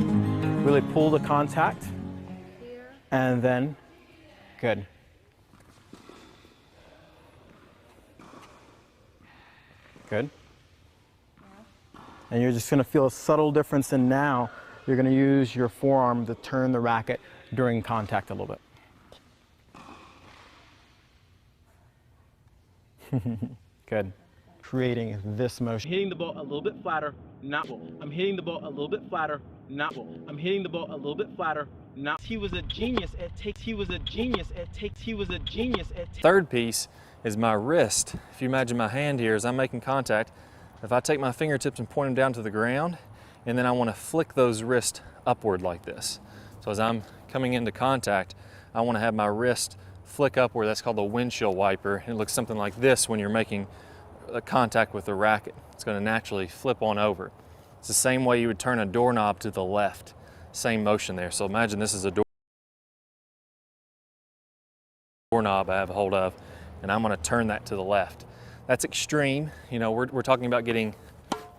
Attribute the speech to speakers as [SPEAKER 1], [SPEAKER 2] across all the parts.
[SPEAKER 1] Really pull the contact. And then, good. Good. And you're just going to feel a subtle difference, and now you're going to use your forearm to turn the racket during contact a little bit. Good. Creating this motion.
[SPEAKER 2] Hitting the ball a little bit flatter, not ball. I'm hitting the ball a little bit flatter, not ball. I'm hitting the ball a little bit flatter, not. He was a genius at takes. He was a genius at takes. He was a genius at.
[SPEAKER 3] Third piece is my wrist. If you imagine my hand here as I'm making contact, if I take my fingertips and point them down to the ground, and then I want to flick those wrists upward like this. So as I'm coming into contact, I want to have my wrist flick upward. That's called the windshield wiper. It looks something like this when you're making a contact with the racket. It's going to naturally flip on over. It's the same way you would turn a doorknob to the left. Same motion there. So imagine this is a doorknob I have a hold of, and I'm going to turn that to the left. That's extreme. You know, we're talking about getting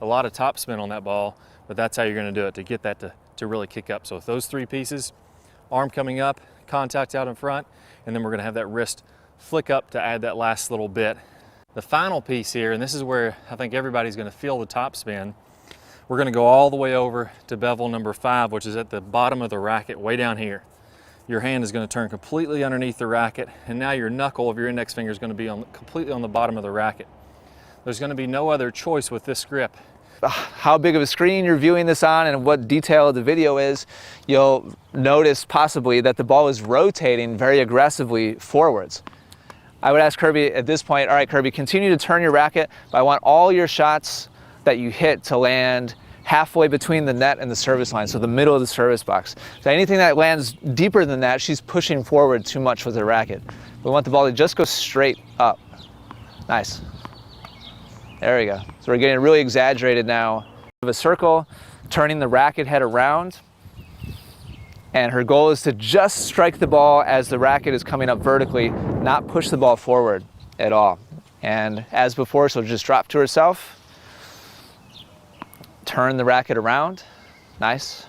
[SPEAKER 3] a lot of topspin on that ball, but that's how you're going to do it to get that to really kick up. So with those three pieces, arm coming up, contact out in front, and then we're going to have that wrist flick up to add that last little bit. The final piece here, and this is where I think everybody's going to feel the topspin, we're going to go all the way over to bevel number 5, which is at the bottom of the racket, way down here. Your hand is going to turn completely underneath the racket, and now your knuckle of your index finger is going to be completely on the bottom of the racket. There's going to be no other choice with this grip.
[SPEAKER 4] How big of a screen you're viewing this on and what detail the video is, you'll notice possibly that the ball is rotating very aggressively forwards. I would ask Kirby at this point, all right, Kirby, continue to turn your racket, but I want all your shots that you hit to land halfway between the net and the service line, so the middle of the service box. So anything that lands deeper than that, she's pushing forward too much with her racket. We want the ball to just go straight up. Nice. There we go. So we're getting really exaggerated now. Of a circle, turning the racket head around, and her goal is to just strike the ball as the racket is coming up vertically, not push the ball forward at all. And as before, she'll just drop to herself, turn the racket around. Nice.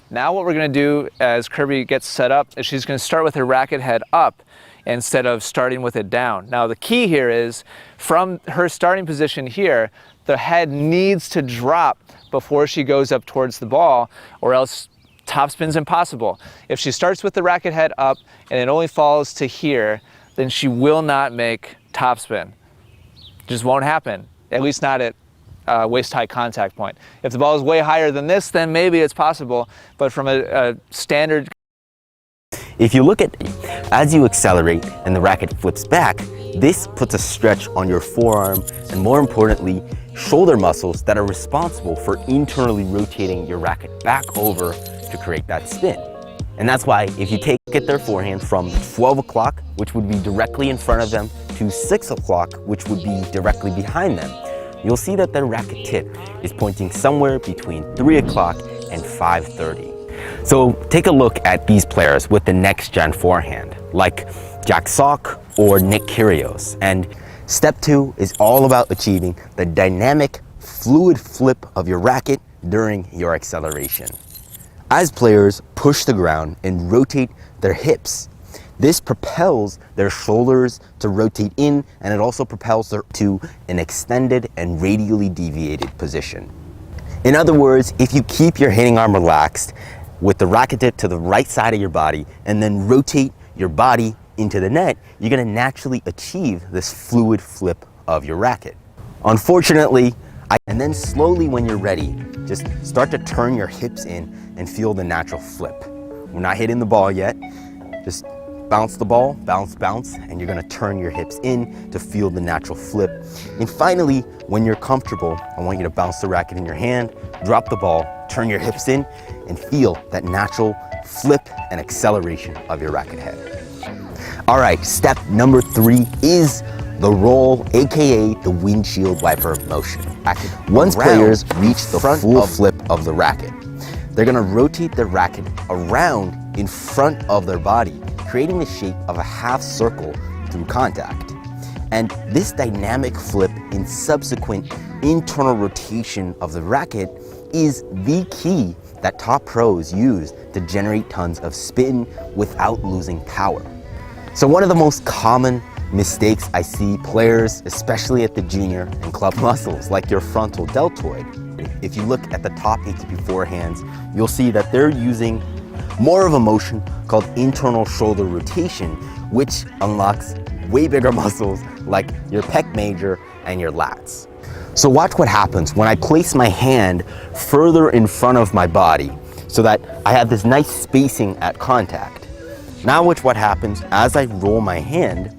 [SPEAKER 4] Now what we're going to do as Kirby gets set up is she's going to start with her racket head up instead of starting with it down. Now the key here is from her starting position here, the head needs to drop before she goes up towards the ball, or else topspin's impossible. If she starts with the racket head up and it only falls to here, then she will not make topspin. Just won't happen, at least not at waist-high contact point. If the ball is way higher than this, then maybe it's possible, but from a standard...
[SPEAKER 5] If you look at as you accelerate and the racket flips back, this puts a stretch on your forearm and, more importantly, shoulder muscles that are responsible for internally rotating your racket back over to create that spin. And that's why if you take at their forehand from 12 o'clock, which would be directly in front of them, to 6 o'clock, which would be directly behind them, you'll see that their racket tip is pointing somewhere between 3 o'clock and 5:30. So take a look at these players with the next gen forehand, like Jack Sock or Nick Kyrgios. And step 2 is all about achieving the dynamic, fluid flip of your racket during your acceleration. As players push the ground and rotate their hips, this propels their shoulders to rotate in, and it also propels them to an extended and radially deviated position. In other words, if you keep your hitting arm relaxed with the racket tip to the right side of your body and then rotate your body into the net, you're going to naturally achieve this fluid flip of your racket. Unfortunately, and then slowly when you're ready, just start to turn your hips in and feel the natural flip. We're not hitting the ball yet. Just bounce the ball, bounce, bounce, and you're going to turn your hips in to feel the natural flip. And finally, when you're comfortable, I want you to bounce the racket in your hand, drop the ball, turn your hips in, and feel that natural flip and acceleration of your racket head. All right, step number 3 is the roll, aka the windshield wiper motion. Once players reach the full flip of the racket, they're going to rotate their racket around in front of their body, creating the shape of a half circle through contact. And this dynamic flip and subsequent internal rotation of the racket is the key that top pros use to generate tons of spin without losing power. So one of the most common mistakes I see players, especially at the junior and club muscles, like your frontal deltoid, if you look at the top ATP forehands, you'll see that they're using more of a motion called internal shoulder rotation, which unlocks way bigger muscles like your pec major and your lats. So watch what happens when I place my hand further in front of my body so that I have this nice spacing at contact. Now watch what happens as I roll my hand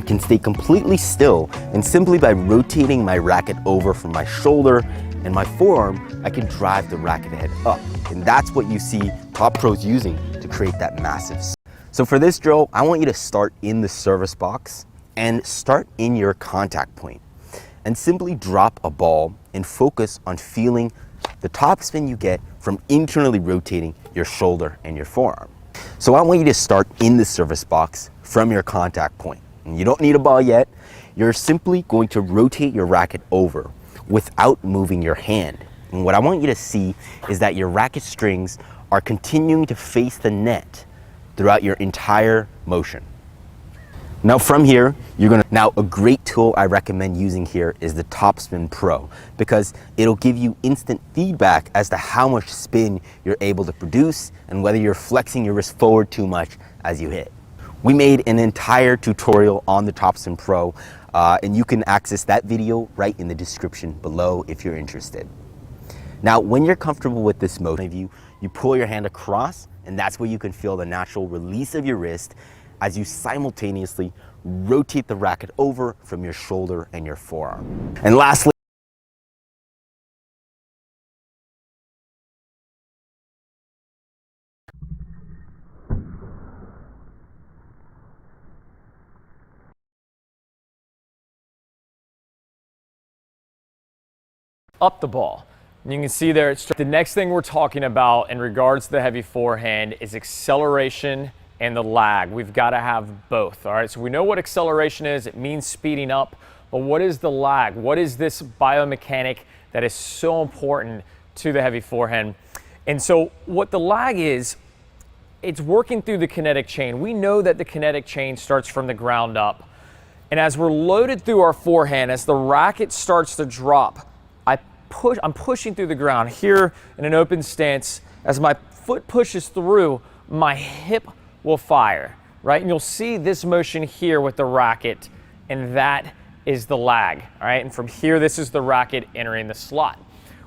[SPEAKER 5] can stay completely still, and simply by rotating my racket over from my shoulder and my forearm, I can drive the racket head up. And that's what you see top pros using to create that massive. So for this drill, I want you to start in the service box and start in your contact point and simply drop a ball and focus on feeling the top spin you get from internally rotating your shoulder and your forearm. So I want you to start in the service box from your contact point. And you don't need a ball yet. You're simply going to rotate your racket over without moving your hand. And what I want you to see is that your racket strings are continuing to face the net throughout your entire motion. Now from here, now a great tool I recommend using here is the Topspin Pro, because it'll give you instant feedback as to how much spin you're able to produce and whether you're flexing your wrist forward too much as you hit. We made an entire tutorial on the Topspin Pro, and you can access that video right in the description below if you're interested. Now, when you're comfortable with this motion, you pull your hand across, and that's where you can feel the natural release of your wrist as you simultaneously rotate the racket over from your shoulder and your forearm. And lastly,
[SPEAKER 3] up the ball. And you can see there, the next thing we're talking about in regards to the heavy forehand is acceleration and the lag. We've got to have both, all right? So we know what acceleration is. It means speeding up. But what is the lag? What is this biomechanic that is so important to the heavy forehand? And so what the lag is, it's working through the kinetic chain. We know that the kinetic chain starts from the ground up. And as we're loaded through our forehand, as the racket starts to drop, I'm pushing through the ground here in an open stance. As my foot pushes through, my hip will fire, right? And you'll see this motion here with the racket, and that is the lag, all right? And from here, this is the racket entering the slot.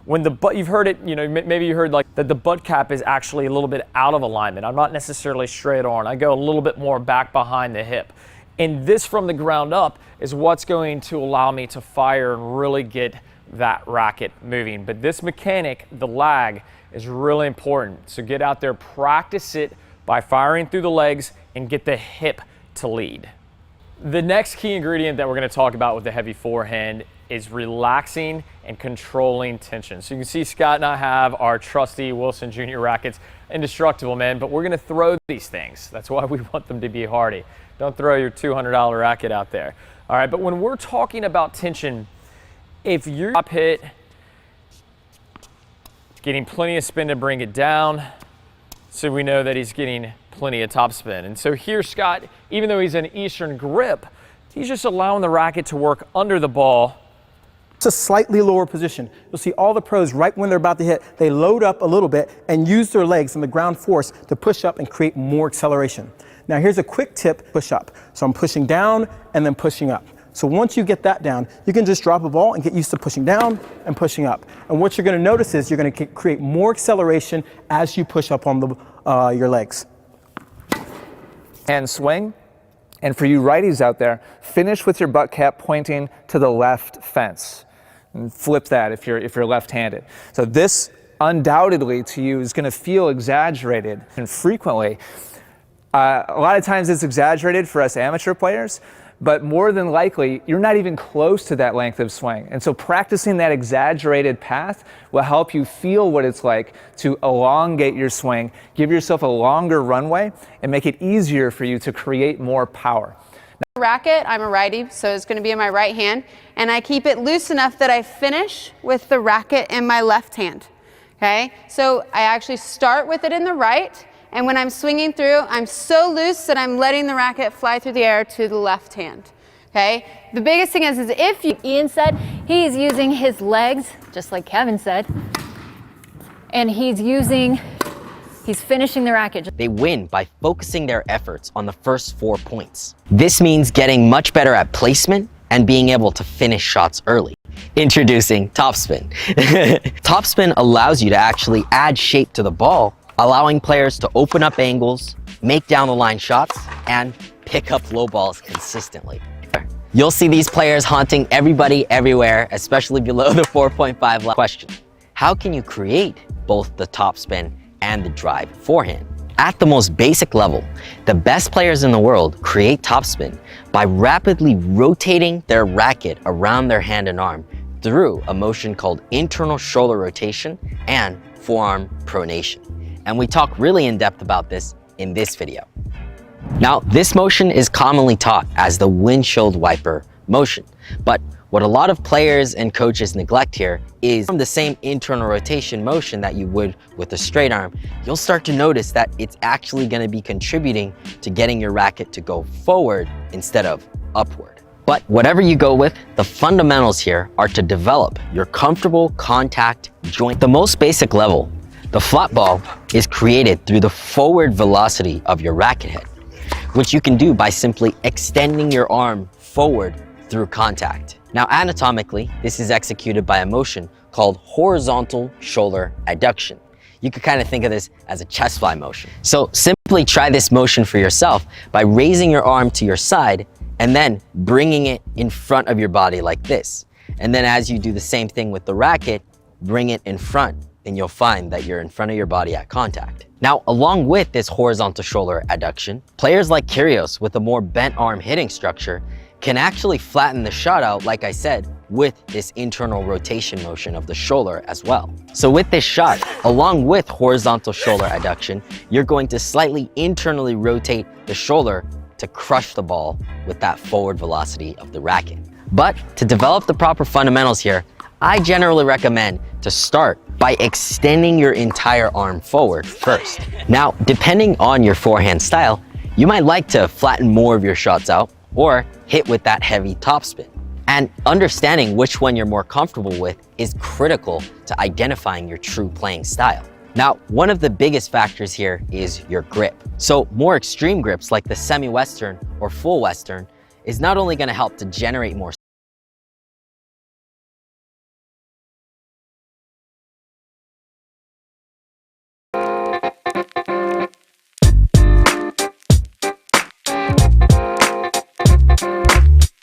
[SPEAKER 3] When the butt, you've heard it, maybe you heard like that the butt cap is actually a little bit out of alignment. I'm not necessarily straight on. I go a little bit more back behind the hip. And this from the ground up is what's going to allow me to fire and really get that racket moving. But this mechanic, the lag, is really important. So get out there, practice it by firing through the legs and get the hip to lead. The next key ingredient that we're going to talk about with the heavy forehand is relaxing and controlling tension. So you can see Scott and I have our trusty Wilson Jr. rackets, indestructible, man, but we're going to throw these things. That's why we want them to be hardy. Don't throw your $200 racket out there. All right, but when we're talking about tension, if your top hit, getting plenty of spin to bring it down, so we know that he's getting plenty of top spin. And so here, Scott, even though he's an Eastern grip, he's just allowing the racket to work under the ball.
[SPEAKER 1] It's a slightly lower position. You'll see all the pros right when they're about to hit, they load up a little bit and use their legs and the ground force to push up and create more acceleration. Now here's a quick tip, push up. So I'm pushing down and then pushing up. So once you get that down, you can just drop a ball and get used to pushing down and pushing up. And what you're going to notice is you're going to create more acceleration as you push up on your legs.
[SPEAKER 4] And swing. And for you righties out there, finish with your butt cap pointing to the left fence. And flip that if you're left-handed. So this undoubtedly to you is going to feel exaggerated, and frequently. A lot of times it's exaggerated for us amateur players, but more than likely, you're not even close to that length of swing. And so practicing that exaggerated path will help you feel what it's like to elongate your swing, give yourself a longer runway, and make it easier for you to create more power.
[SPEAKER 6] Racket, I'm a righty, so it's going to be in my right hand, and I keep it loose enough that I finish with the racket in my left hand. Okay, so I actually start with it in the right, and when I'm swinging through, I'm so loose that I'm letting the racket fly through the air to the left hand. Okay, the biggest thing is if you,
[SPEAKER 7] Ian said, he's using his legs, just like Kevin said, and he's finishing the racket.
[SPEAKER 5] They win by focusing their efforts on the first 4 points. This means getting much better at placement and being able to finish shots early. Introducing topspin. Topspin allows you to actually add shape to the ball, allowing players to open up angles, make down the line shots, and pick up low balls consistently. You'll see these players haunting everybody everywhere, especially below the 4.5 level. Question: how can you create both the topspin and the drive forehand? At the most basic level, the best players in the world create topspin by rapidly rotating their racket around their hand and arm through a motion called internal shoulder rotation and forearm pronation. And we talk really in depth about this in this video. Now, this motion is commonly taught as the windshield wiper motion, but what a lot of players and coaches neglect here is from the same internal rotation motion that you would with a straight arm, you'll start to notice that it's actually going to be contributing to getting your racket to go forward instead of upward. But whatever you go with, the fundamentals here are to develop your comfortable contact joint. The most basic level, the flat ball is created through the forward velocity of your racket head, which you can do by simply extending your arm forward through contact. Now, anatomically, this is executed by a motion called horizontal shoulder adduction. You could kind of think of this as a chest fly motion. So simply try this motion for yourself by raising your arm to your side and then bringing it in front of your body like this. And then as you do the same thing with the racket, bring it in front, and you'll find that you're in front of your body at contact. Now, along with this horizontal shoulder adduction, players like Kyrgios with a more bent arm hitting structure can actually flatten the shot out, like I said, with this internal rotation motion of the shoulder as well. So with this shot, along with horizontal shoulder adduction, you're going to slightly internally rotate the shoulder to crush the ball with that forward velocity of the racket. But to develop the proper fundamentals here, I generally recommend to start by extending your entire arm forward first. Now, depending on your forehand style, you might like to flatten more of your shots out or hit with that heavy topspin. And understanding which one you're more comfortable with is critical to identifying your true playing style. Now, one of the biggest factors here is your grip. So more extreme grips like the semi-western or full western is not only going to help to generate more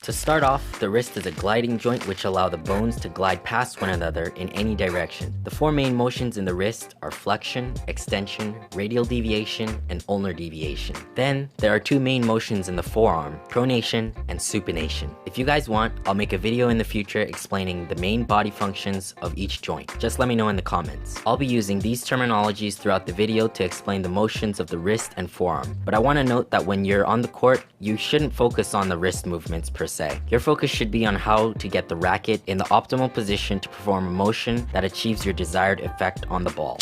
[SPEAKER 5] To start off, the wrist is a gliding joint which allow the bones to glide past one another in any direction. The four main motions in the wrist are flexion, extension, radial deviation, and ulnar deviation. Then, there are two main motions in the forearm, pronation and supination. If you guys want, I'll make a video in the future explaining the main body functions of each joint. Just let me know in the comments. I'll be using these terminologies throughout the video to explain the motions of the wrist and forearm. But I want to note that when you're on the court, you shouldn't focus on the wrist movements per se. Your focus should be on how to get the racket in the optimal position to perform a motion that achieves your desired effect on the ball.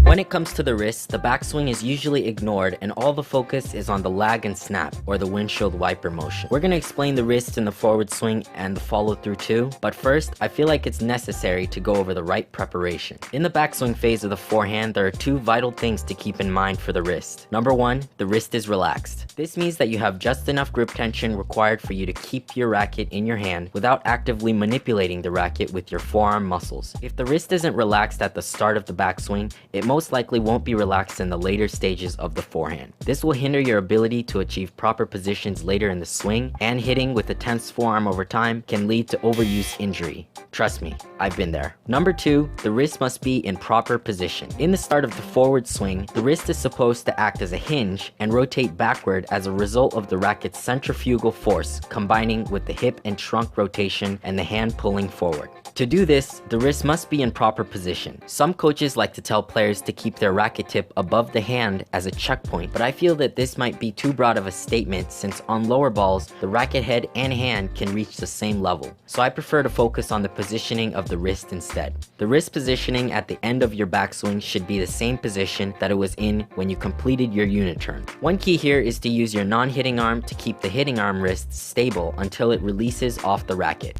[SPEAKER 5] When it comes to the wrist, the backswing is usually ignored and all the focus is on the lag and snap, or the windshield wiper motion. We're going to explain the wrist in the forward swing and the follow through too, but first, I feel like it's necessary to go over the right preparation. In the backswing phase of the forehand, there are two vital things to keep in mind for the wrist. Number one, the wrist is relaxed. This means that you have just enough grip tension required for you to keep your racket in your hand without actively manipulating the racket with your forearm muscles. If the wrist isn't relaxed at the start of the backswing, it most likely won't be relaxed in the later stages of the forehand. This will hinder your ability to achieve proper positions later in the swing, and hitting with a tense forearm over time can lead to overuse injury. Trust me, I've been there. Number two, the wrist must be in proper position. In the start of the forward swing, the wrist is supposed to act as a hinge and rotate backward as a result of the racket's centrifugal force combining with the hip and trunk rotation and the hand pulling forward.
[SPEAKER 8] To do this, the wrist must be in proper position. Some coaches like to tell players to keep their racket tip above the hand as a checkpoint, but I feel that this might be too broad of a statement since on lower balls, the racket head and hand can reach the same level. So I prefer to focus on the positioning of the wrist instead. The wrist positioning at the end of your backswing should be the same position that it was in when you completed your unit turn. One key here is to use your non-hitting arm to keep the hitting arm wrist stable until it releases off the racket.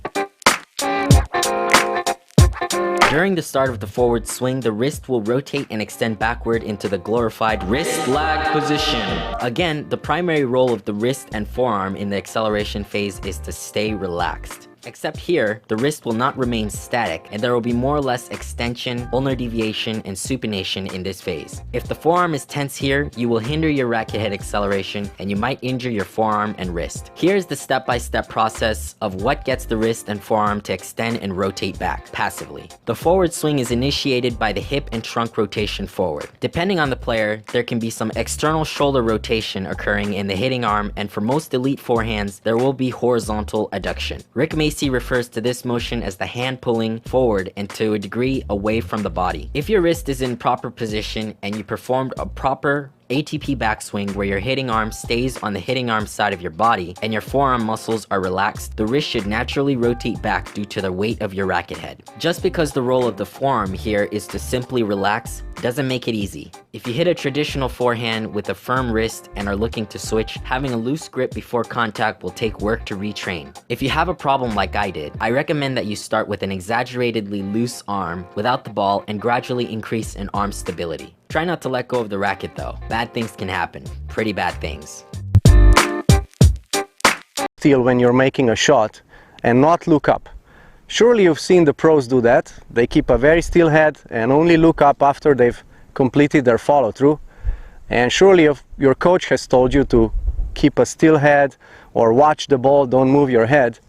[SPEAKER 8] During the start of the forward swing, the wrist will rotate and extend backward into the glorified wrist lag position. Again, the primary role of the wrist and forearm in the acceleration phase is to stay relaxed. Except here, the wrist will not remain static and there will be more or less extension, ulnar deviation, and supination in this phase. If the forearm is tense here, you will hinder your racket head acceleration and you might injure your forearm and wrist. Here's the step-by-step process of what gets the wrist and forearm to extend and rotate back passively. The forward swing is initiated by the hip and trunk rotation forward. Depending on the player, there can be some external shoulder rotation occurring in the hitting arm, and for most elite forehands, there will be horizontal adduction. Rick Macy refers to this motion as the hand pulling forward and to a degree away from the body. If your wrist is in proper position and you performed a proper ATP backswing where your hitting arm stays on the hitting arm side of your body and your forearm muscles are relaxed, the wrist should naturally rotate back due to the weight of your racket head. Just because the role of the forearm here is to simply relax doesn't make it easy. If you hit a traditional forehand with a firm wrist and are looking to switch, having a loose grip before contact will take work to retrain. If you have a problem like I did, I recommend that you start with an exaggeratedly loose arm without the ball and gradually increase in arm stability. Try not to let go of the racket though. Bad things can happen. Pretty bad things.
[SPEAKER 9] Still when you're making a shot and not look up. Surely you've seen the pros do that. They keep a very still head and only look up after they've completed their follow through. And surely your coach has told you to keep a still head or watch the ball, don't move your head.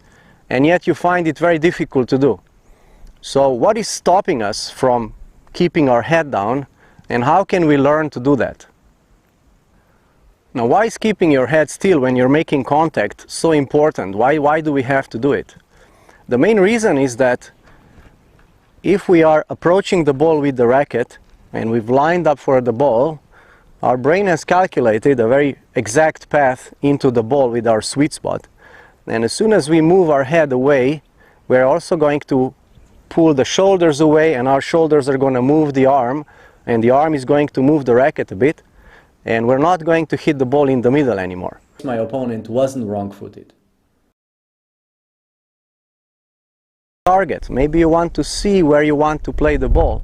[SPEAKER 9] And yet you find it very difficult to do. So what is stopping us from keeping our head down? And how can we learn to do that? Now, why is keeping your head still when you're making contact so important? Why do we have to do it? The main reason is that if we are approaching the ball with the racket and we've lined up for the ball, our brain has calculated a very exact path into the ball with our sweet spot. And as soon as we move our head away, we're also going to pull the shoulders away, and our shoulders are going to move the arm, and the arm is going to move the racket a bit, and we're not going to hit the ball in the middle anymore.
[SPEAKER 10] My opponent wasn't wrong-footed.
[SPEAKER 9] Target. Maybe you want to see where you want to play the ball.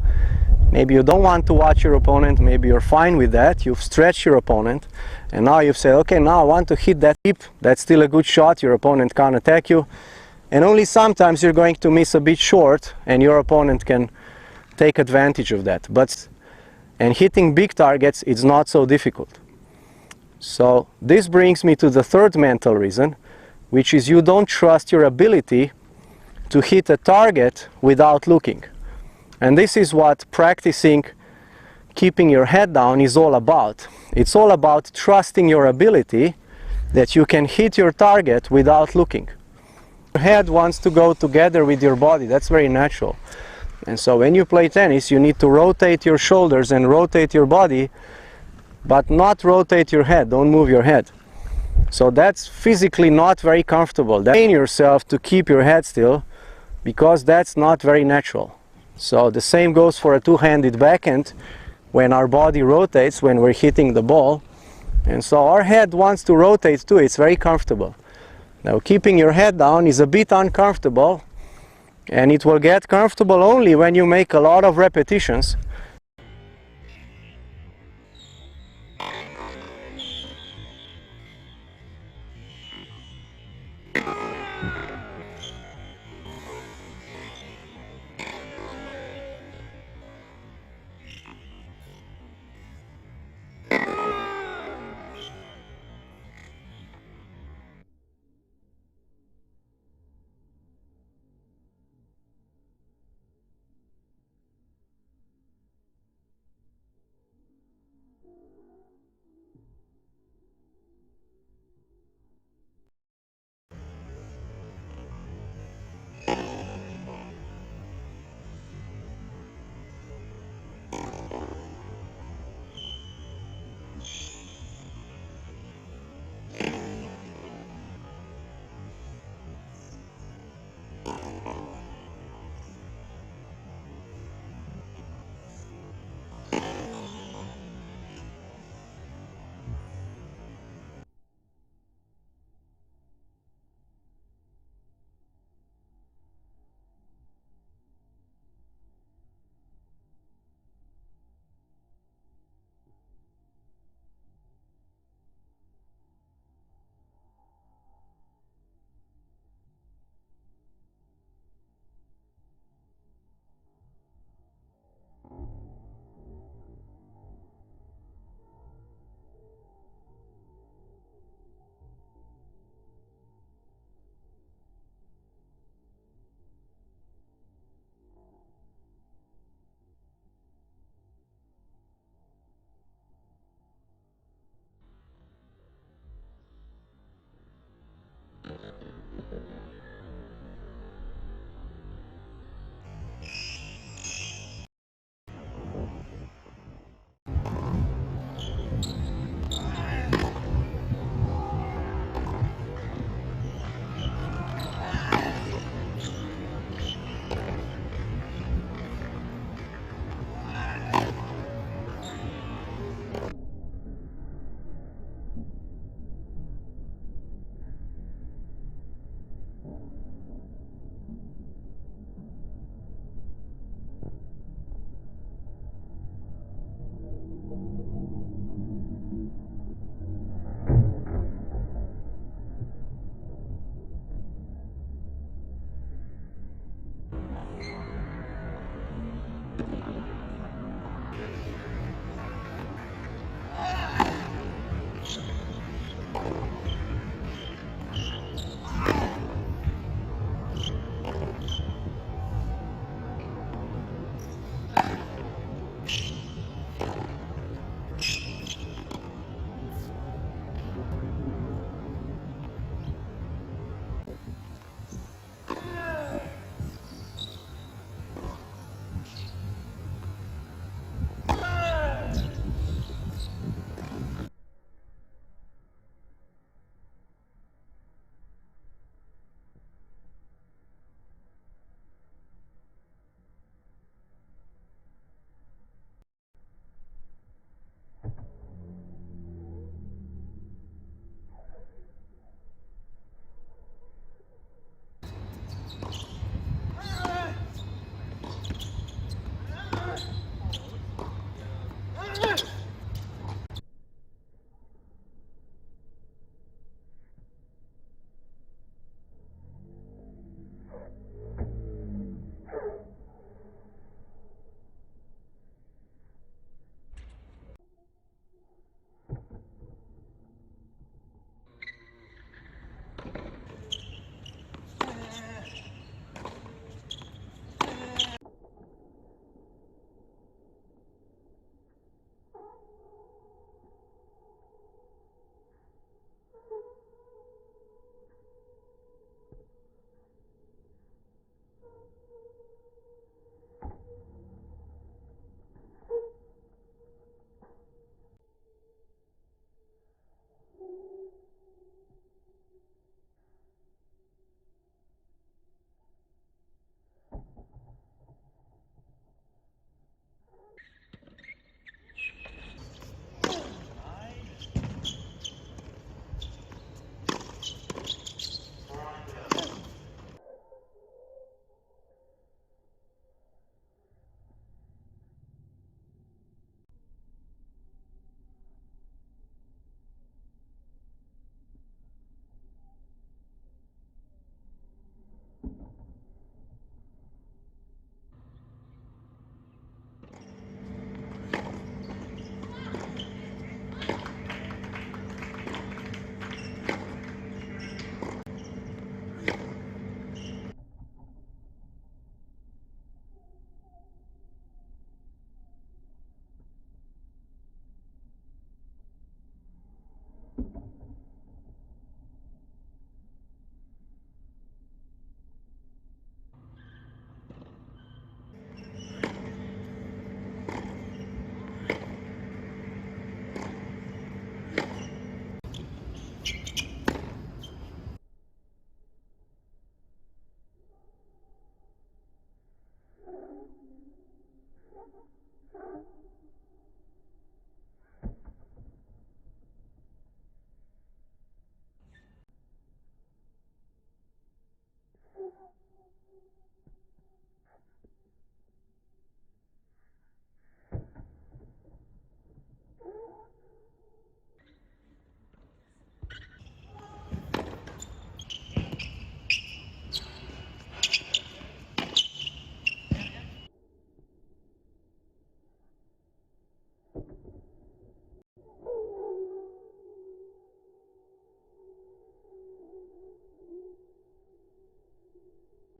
[SPEAKER 9] Maybe you don't want to watch your opponent, maybe you're fine with that, you've stretched your opponent, and now you've said, okay, now I want to hit that tip, that's still a good shot, your opponent can't attack you, and only sometimes you're going to miss a bit short, and your opponent can take advantage of that. And hitting big targets is not so difficult. So this brings me to the third mental reason, which is you don't trust your ability to hit a target without looking. And this is what practicing keeping your head down is all about. It's all about trusting your ability that you can hit your target without looking. Your head wants to go together with your body, that's very natural. And so when you play tennis, you need to rotate your shoulders and rotate your body, but not rotate your head, don't move your head. So that's physically not very comfortable. Train yourself to keep your head still, because that's not very natural. So the same goes for a two-handed backhand, when our body rotates when we're hitting the ball. And so our head wants to rotate too, it's very comfortable. Now keeping your head down is a bit uncomfortable, and it will get comfortable only when you make a lot of repetitions.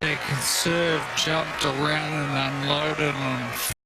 [SPEAKER 11] They can serve, jumped around and unloaded on